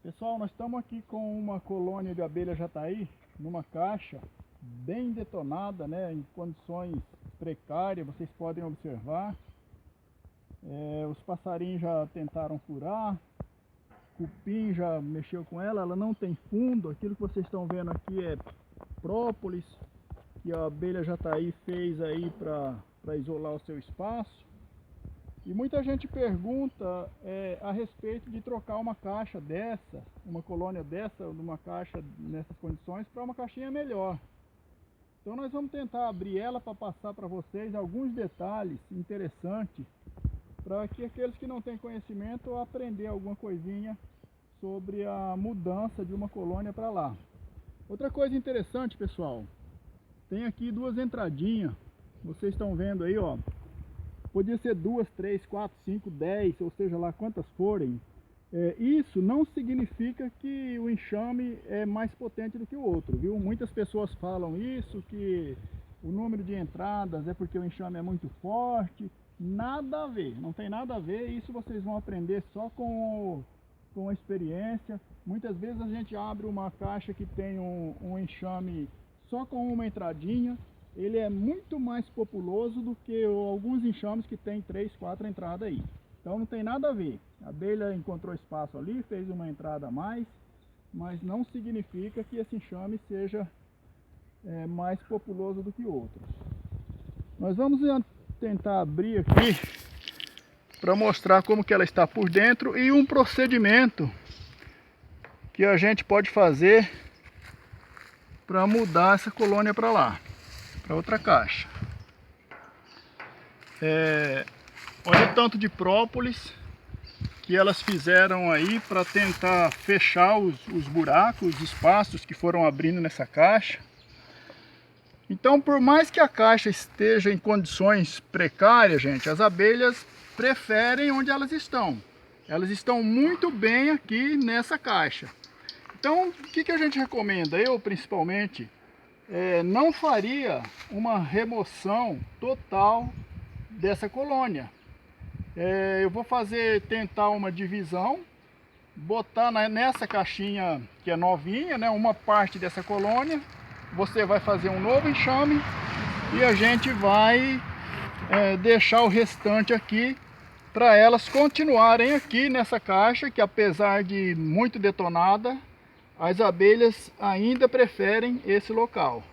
Pessoal, nós estamos aqui com uma colônia de abelha jataí numa caixa bem detonada, né, em condições precárias, vocês podem observar. Os passarinhos já tentaram furar, cupim já mexeu com ela, ela não tem fundo. Aquilo que vocês estão vendo aqui é própolis que a abelha jataí fez aí para isolar o seu espaço. E muita gente pergunta a respeito de trocar uma caixa dessa, uma colônia dessa, numa caixa nessas condições, para uma caixinha melhor. Então nós vamos tentar abrir ela para passar para vocês alguns detalhes interessantes, para que aqueles que não têm conhecimento aprender alguma coisinha sobre a mudança de uma colônia para lá. Outra coisa interessante, pessoal, tem aqui duas entradinhas, vocês estão vendo aí, ó. Podia ser 2, 3, 4, 5, 10, ou seja lá quantas forem. Isso não significa que o enxame é mais potente do que o outro, viu? Muitas pessoas falam isso, que o número de entradas é porque o enxame é muito forte. Nada a ver, não tem nada a ver. Isso vocês vão aprender só com a experiência. Muitas vezes a gente abre uma caixa que tem um enxame só com uma entradinha. Ele é muito mais populoso do que alguns enxames que tem 3, 4 entradas aí. Então não tem nada a ver. A abelha encontrou espaço ali, fez uma entrada a mais, mas não significa que esse enxame seja mais populoso do que outros. Nós vamos tentar abrir aqui para mostrar como que ela está por dentro e um procedimento que a gente pode fazer para mudar essa colônia para lá, para outra caixa. Olha o tanto de própolis que elas fizeram aí para tentar fechar os buracos, os espaços que foram abrindo nessa caixa. Então, por mais que a caixa esteja em condições precárias, gente, as abelhas preferem onde elas estão. Elas estão muito bem aqui nessa caixa. Então, o que a gente recomenda? Eu, principalmente, não faria uma remoção total dessa colônia. Eu vou tentar uma divisão, botar nessa caixinha que é novinha, né, uma parte dessa colônia. Você vai fazer um novo enxame e a gente vai deixar o restante aqui para elas continuarem aqui nessa caixa, que apesar de muito detonada, as abelhas ainda preferem esse local.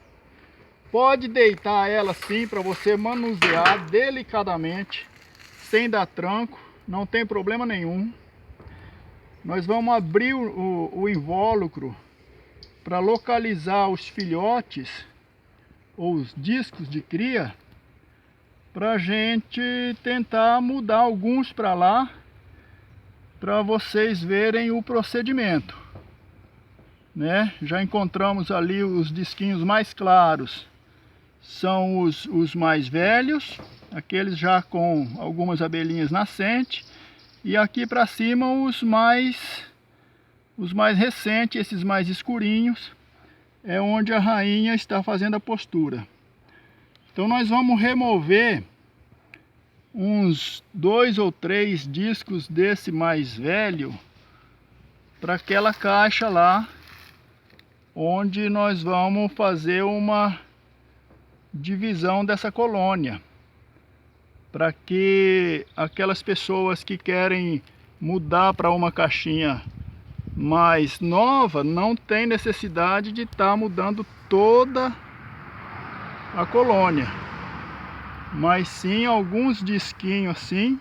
Pode deitar ela assim para você manusear delicadamente, sem dar tranco, não tem problema nenhum. Nós vamos abrir o invólucro para localizar os filhotes ou os discos de cria, para a gente tentar mudar alguns para lá, para vocês verem o procedimento, né? Já encontramos ali os disquinhos mais claros, são os mais velhos, aqueles já com algumas abelhinhas nascentes, e aqui para cima os mais recentes, esses mais escurinhos, é onde a rainha está fazendo a postura. Então nós vamos remover uns 2 ou 3 discos desse mais velho para aquela caixa lá, onde nós vamos fazer uma divisão dessa colônia, para que aquelas pessoas que querem mudar para uma caixinha mais nova não tem necessidade de estar mudando toda a colônia, mas sim alguns disquinhos assim.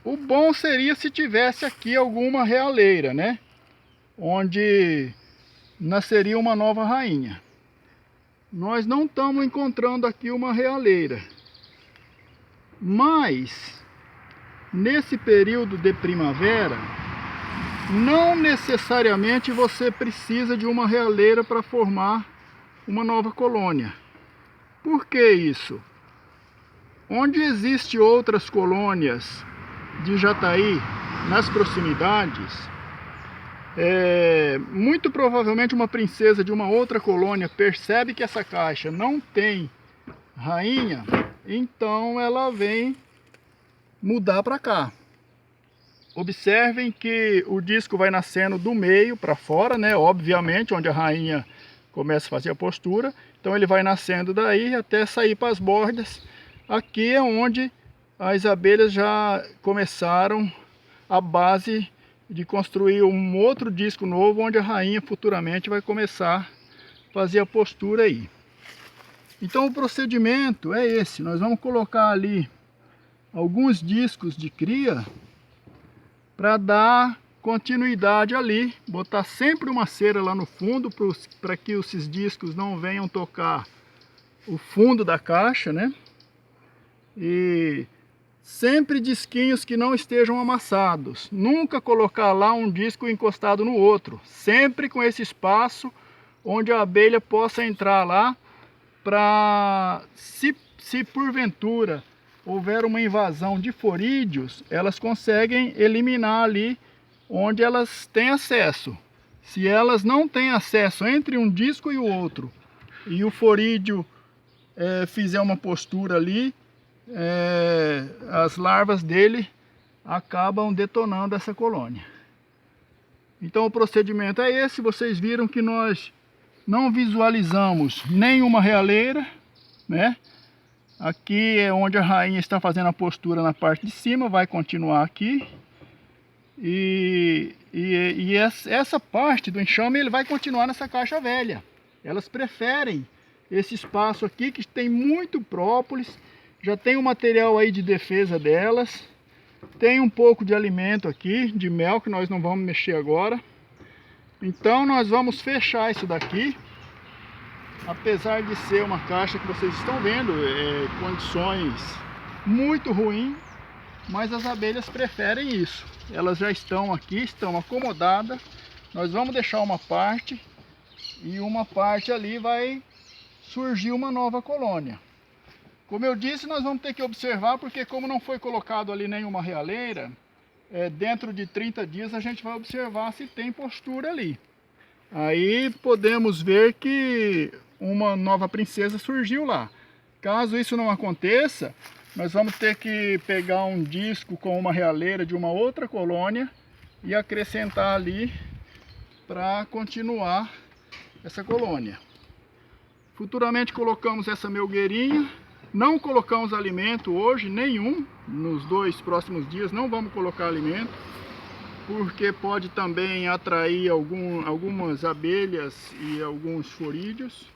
O bom seria se tivesse aqui alguma realeira, né, onde nasceria uma nova rainha. Nós não estamos encontrando aqui uma realeira, mas nesse período de primavera não necessariamente você precisa de uma realeira para formar uma nova colônia. Por que isso? Onde existem outras colônias de jataí nas proximidades, muito provavelmente uma princesa de uma outra colônia percebe que essa caixa não tem rainha, então ela vem mudar para cá. Observem que o disco vai nascendo do meio para fora, né? Obviamente, onde a rainha começa a fazer a postura. Então ele vai nascendo daí até sair para as bordas. Aqui é onde as abelhas já começaram a base de construir um outro disco novo, onde a rainha futuramente vai começar a fazer a postura aí. Então o procedimento é esse. Nós vamos colocar ali alguns discos de cria para dar continuidade ali, botar sempre uma cera lá no fundo para que esses discos não venham tocar o fundo da caixa, né? E sempre disquinhos que não estejam amassados. Nunca colocar lá um disco encostado no outro. Sempre com esse espaço onde a abelha possa entrar lá para, se porventura houver uma invasão de forídeos, elas conseguem eliminar ali onde elas têm acesso. Se elas não têm acesso entre um disco e o outro, e o forídeo fizer uma postura ali, as larvas dele acabam detonando essa colônia. Então o procedimento é esse. Vocês viram que nós não visualizamos nenhuma realeira, né? Aqui é onde a rainha está fazendo a postura na parte de cima, vai continuar aqui. E essa parte do enxame ele vai continuar nessa caixa velha. Elas preferem esse espaço aqui que tem muito própolis, já tem o material aí de defesa delas, tem um pouco de alimento aqui, de mel, que nós não vamos mexer agora. Então nós vamos fechar isso daqui. Apesar de ser uma caixa que vocês estão vendo, condições muito ruins, mas as abelhas preferem isso. Elas já estão aqui, estão acomodadas. Nós vamos deixar uma parte e uma parte ali vai surgir uma nova colônia. Como eu disse, nós vamos ter que observar, porque como não foi colocado ali nenhuma realeira, dentro de 30 dias a gente vai observar se tem postura ali. Aí podemos ver que uma nova princesa surgiu lá. Caso isso não aconteça, nós vamos ter que pegar um disco com uma realeira de uma outra colônia e acrescentar ali para continuar essa colônia. Futuramente colocamos essa melgueirinha. Não colocamos alimento hoje, nenhum. Nos 2 próximos dias não vamos colocar alimento, porque pode também atrair algumas abelhas e alguns forídeos.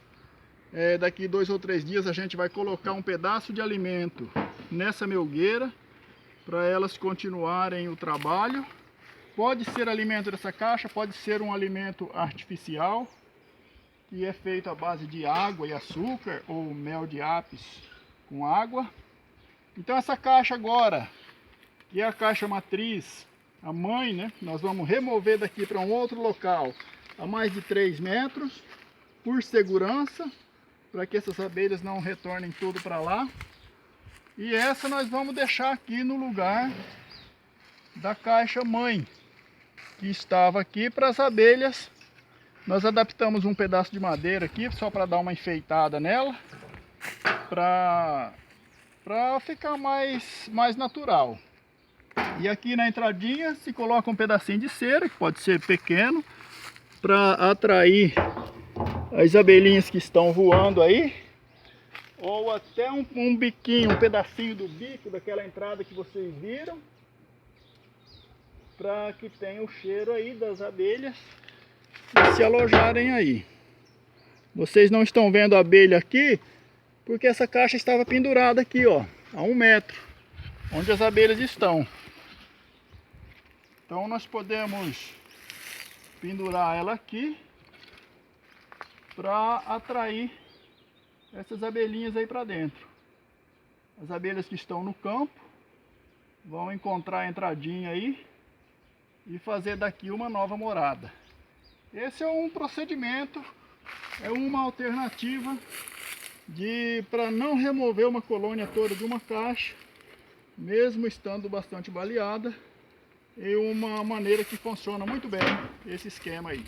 Daqui 2 ou 3 dias a gente vai colocar um pedaço de alimento nessa melgueira para elas continuarem o trabalho. Pode ser alimento dessa caixa, pode ser um alimento artificial, que é feito à base de água e açúcar, ou mel de ápis com água. Então essa caixa agora, que é a caixa matriz, a mãe, né? Nós vamos remover daqui para um outro local a mais de 3 metros, por segurança, para que essas abelhas não retornem tudo para lá. E essa nós vamos deixar aqui no lugar da caixa mãe, que estava aqui para as abelhas. Nós adaptamos um pedaço de madeira aqui, só para dar uma enfeitada nela, para ficar mais natural. E aqui na entradinha se coloca um pedacinho de cera, que pode ser pequeno, para atrair as abelhinhas que estão voando aí, ou até um biquinho, um pedacinho do bico daquela entrada que vocês viram, para que tenha o cheiro aí das abelhas se alojarem aí. Vocês não estão vendo a abelha aqui, porque essa caixa estava pendurada aqui, ó, a 1 metro, onde as abelhas estão. Então nós podemos pendurar ela aqui para atrair essas abelhinhas aí para dentro. As abelhas que estão no campo vão encontrar a entradinha aí e fazer daqui uma nova morada. Esse é um procedimento, é uma alternativa para não remover uma colônia toda de uma caixa, mesmo estando bastante baleada, e uma maneira que funciona muito bem esse esquema aí.